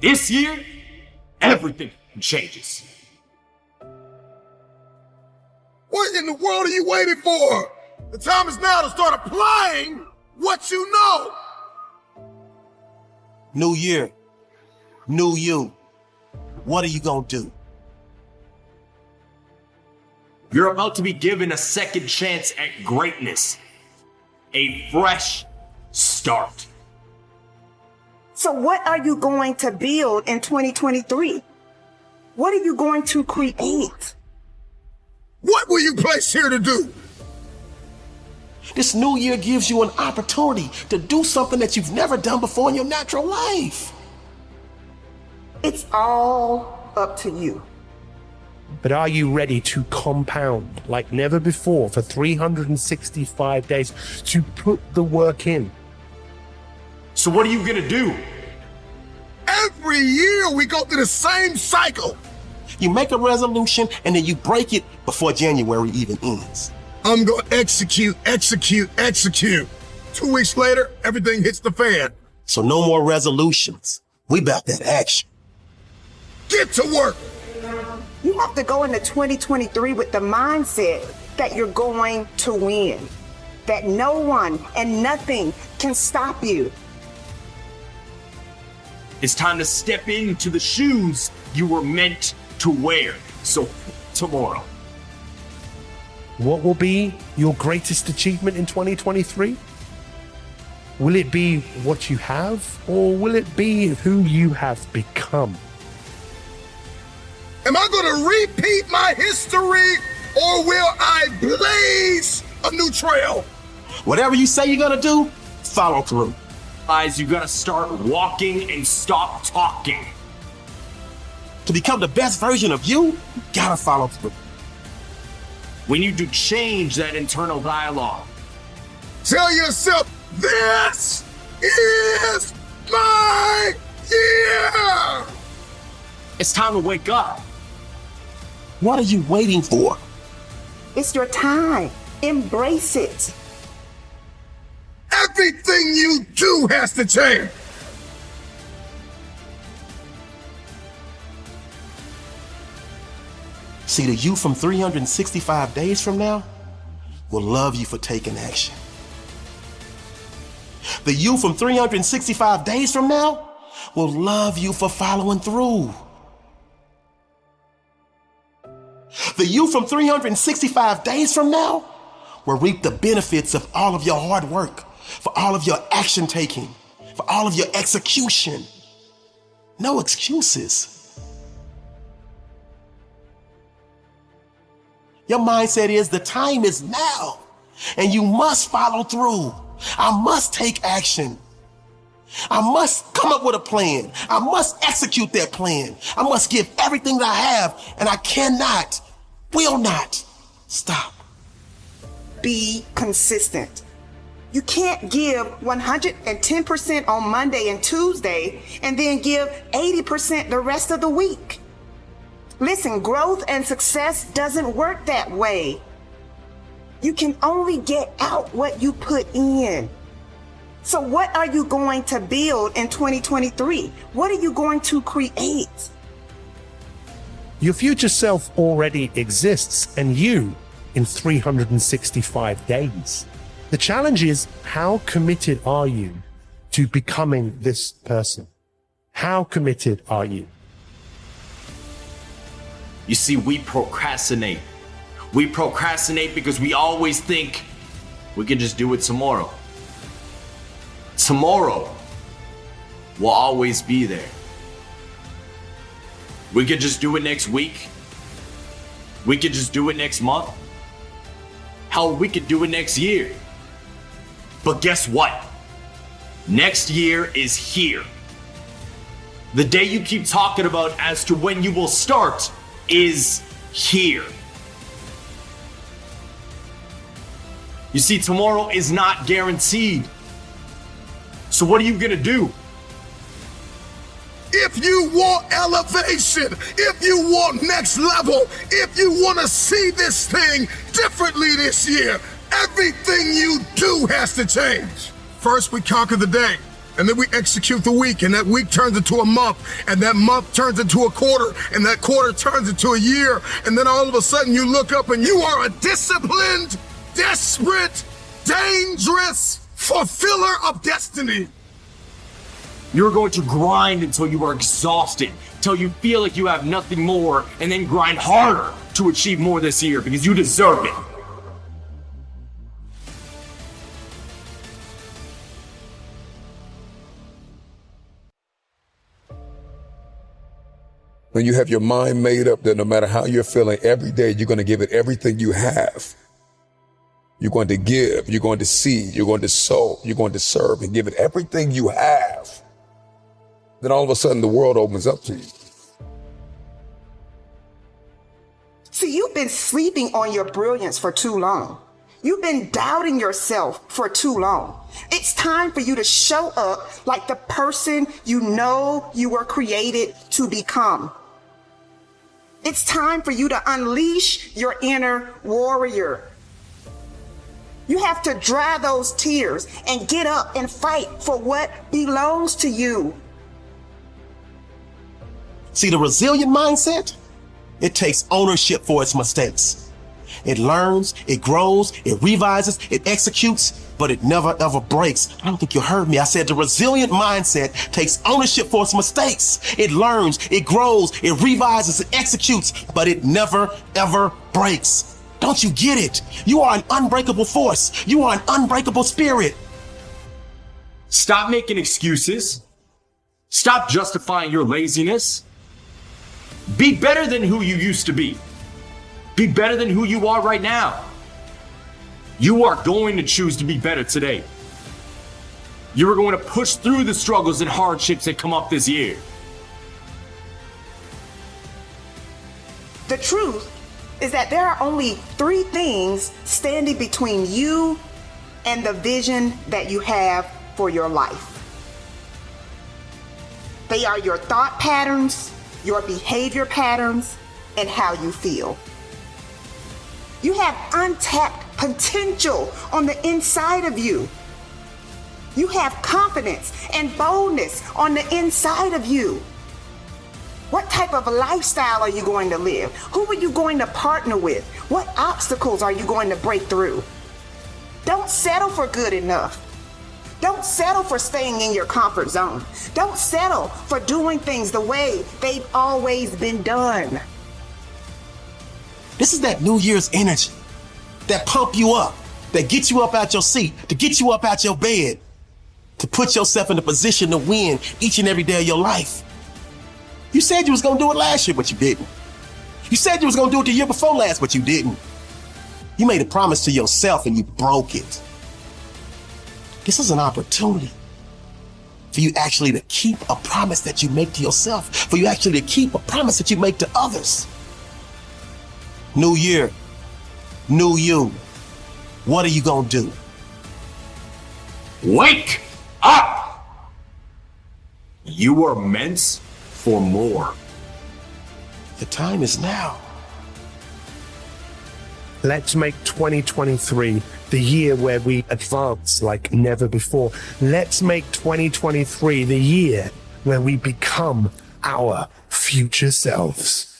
This year, everything changes. What in the world are you waiting for? The time is now to start applying what you know. New year, new you. What are you gonna do? You're about to be given a second chance at greatness. A fresh start. So what are you going to build in 2023? What are you going to create? What were you placed here to do? This new year gives you an opportunity to do something that you've never done before in your natural life. It's all up to you. But are you ready to compound like never before for 365 days to put the work in? So what are you gonna do? Every year we go through the same cycle. You make a resolution and then you break it before January even ends. I'm gonna execute. 2 weeks later, everything hits the fan. So no more resolutions. We about that action. Get to work. You have to go into 2023 with the mindset that you're going to win, that no one and nothing can stop you. It's time to step into the shoes you were meant to wear. So tomorrow. What will be your greatest achievement in 2023? Will it be what you have, or will it be who you have become? Am I gonna repeat my history, or will I blaze a new trail? Whatever you say you're gonna do, follow through. Guys, you gotta start walking and stop talking. To become the best version of you, you gotta follow through. We need to change that internal dialogue. Tell yourself, this is my year. It's time to wake up. What are you waiting for? It's your time. Embrace it. Everything you do has to change. See, the you from 365 days from now will love you for taking action. The you from 365 days from now will love you for following through. The you from 365 days from now will reap the benefits of all of your hard work, for all of your action taking, for all of your execution. No excuses. Your mindset is the time is now, and you must follow through. I must take action. I must come up with a plan. I must execute that plan. I must give everything that I have, and I cannot, will not stop. Be consistent. You can't give 110% on Monday and Tuesday and then give 80% the rest of the week. Listen, growth and success doesn't work that way. You can only get out what you put in. So what are you going to build in 2023? What are you going to create? Your future self already exists, and you in 365 days. The challenge is, how committed are you to becoming this person? How committed are you? You see, we procrastinate. We procrastinate because we always think we can just do it tomorrow. Tomorrow will always be there. We could just do it next week. We could just do it next month. Hell, we could do it next year. But guess what? Next year is here. The day you keep talking about as to when you will start is here. You see, tomorrow is not guaranteed. So what are you gonna do? If you want elevation, if you want next level, if you want to see this thing differently this year, everything you do has to change. First, we conquer the day. And then we execute the week, and that week turns into a month, and that month turns into a quarter, and that quarter turns into a year. And then all of a sudden you look up and you are a disciplined, desperate, dangerous fulfiller of destiny. You're going to grind until you are exhausted, until you feel like you have nothing more, and then grind harder to achieve more this year because you deserve it. When you have your mind made up that no matter how you're feeling every day, you're going to give it everything you have. You're going to give, you're going to see, you're going to sow, you're going to serve and give it everything you have. Then all of a sudden the world opens up to you. See, you've been sleeping on your brilliance for too long. You've been doubting yourself for too long. It's time for you to show up like the person you know you were created to become. It's time for you to unleash your inner warrior. You have to dry those tears and get up and fight for what belongs to you. See, the resilient mindset, it takes ownership for its mistakes. It learns, it grows, it revises, it executes, but it never ever breaks. I don't think you heard me. I said the resilient mindset takes ownership for its mistakes. It learns, it grows, it revises, it executes, but it never ever breaks. Don't you get it? You are an unbreakable force. You are an unbreakable spirit. Stop making excuses. Stop justifying your laziness. Be better than who you used to be. Be better than who you are right now. You are going to choose to be better today. You are going to push through the struggles and hardships that come up this year. The truth is that there are only 3 things standing between you and the vision that you have for your life. They are your thought patterns, your behavior patterns, and how you feel. You have untapped potential on the inside of you. You have confidence and boldness on the inside of you. What type of a lifestyle are you going to live? Who are you going to partner with? What obstacles are you going to break through? Don't settle for good enough. Don't settle for staying in your comfort zone. Don't settle for doing things the way they've always been done. This is that New Year's energy that pump you up, that get you up out your seat, to get you up out your bed, to put yourself in a position to win each and every day of your life. You said you was gonna do it last year, but you didn't. You said you was gonna do it the year before last, but you didn't. You made a promise to yourself and you broke it. This is an opportunity for you actually to keep a promise that you make to yourself, for you actually to keep a promise that you make to others. New year, new you. What are you gonna do? Wake up! You are meant for more. The time is now. Let's make 2023 the year where we advance like never before. Let's make 2023 the year where we become our future selves.